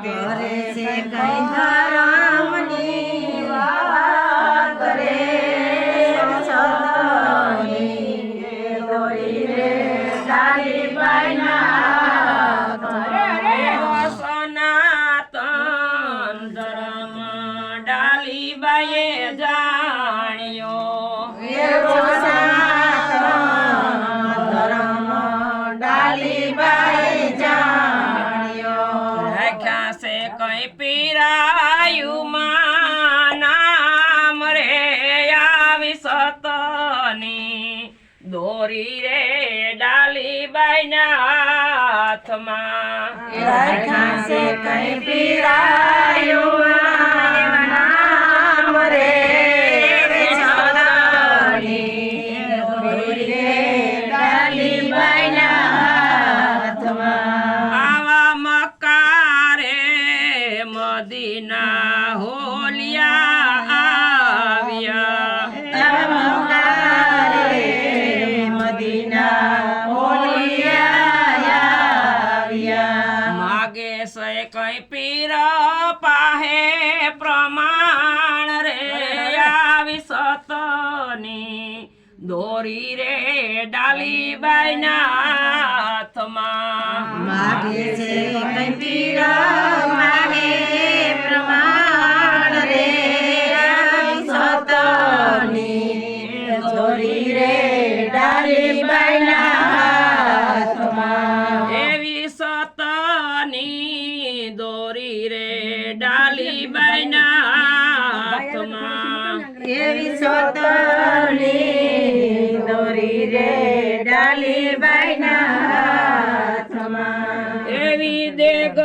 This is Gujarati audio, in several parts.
કરે છે કઈ ધર્મની વાત રે સતની દોરી રે ડાલી બાઈના રે સનાતન ધર્મ ડાલી બાઈએ જાણ્યો એવો સનાતન ધર્મ ડાલી બાઈ જાણ્યો રાખ્યા છે કઈ પીરાયું માં નામ રે આવી સતની દોરી રે ડાલી બાઈના હાથમાં રાખ્યા છે કઈ પીરાયું નામ રે સતની દોરી રે ડાલી બાઈના હાથમાં આવા મક્કા રે મદીના હોલિયા આવ્યા માગે છે કઈ પીર પાહે પ્રમાણ રે આવી સતની દોરી રે ડાલી બાઈના હાથમાં માગે છે કઈ પીર માગે પ્રમાણ રે સતની દોરી રે ડાલી બાઈના હાથમાં એવી સતની દોરી રે ડાલી બાઈના હાથમાં એવી સતની દોરી રે ડાલી બાઈના હાથમાં એવી દેગ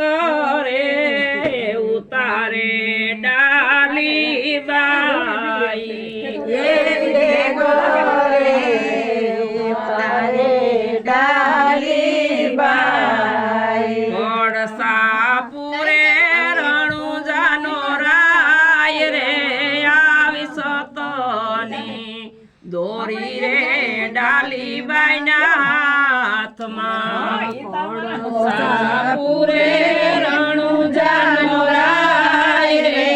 રે ઉતારે ડાલી બાઈ એવી દેગો રે ઉતારે ડાલી બાઈ પડસાપુરે રણુજાનો રાય રે આવી સતની દોરી રે ડાલી બાઈના હાથમાં પડસાપુરે રણુજાનો રાય રે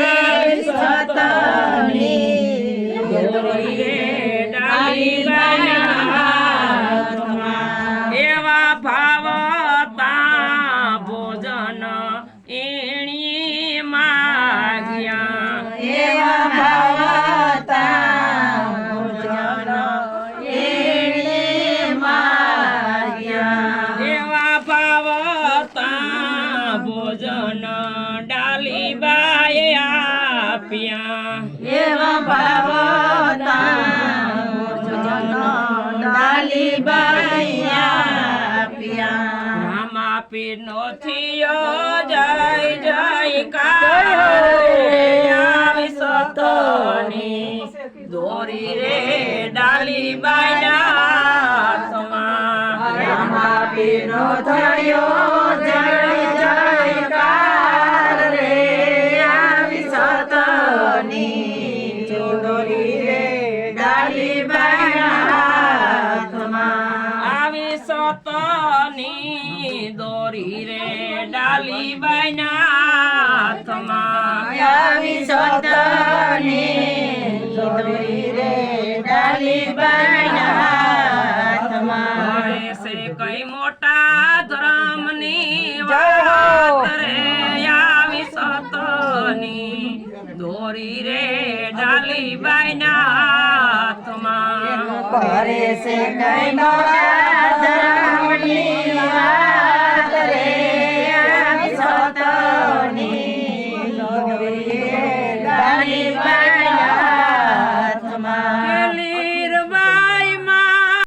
આવી સતની દોરી રે ડાલી બાઈના હાથમાં એવા ભાવતા ભોજન એણી માગ્યા એવા ભાવતા ભોજન એણે માગ્યા એવા ભાવતા ભોજન ડાલી બાએ આપ્યા એવા ભાવતા ભોજન ડાલી બાઈ આપ્યા રામા પીરનો થયો જય જયકાર આવી સતની દોરી રે ડાલી બાઈના હાથમાં રામા પીરનો થયો જય જયકાર રે આવી સતની દોરી રે ડાલી બાઈના હાથમાં આવી સતની દોરી રે ડાલી બાઈના હાથમાં આવી સતની દોરી રે ડાલી બાઈના હાથમાં હવે છે કઈ મોટા ધર્મની વાત રે આવી સતની દોરી રે ડાલી બાઈના હાથમાં કરે છે કઈ મોટા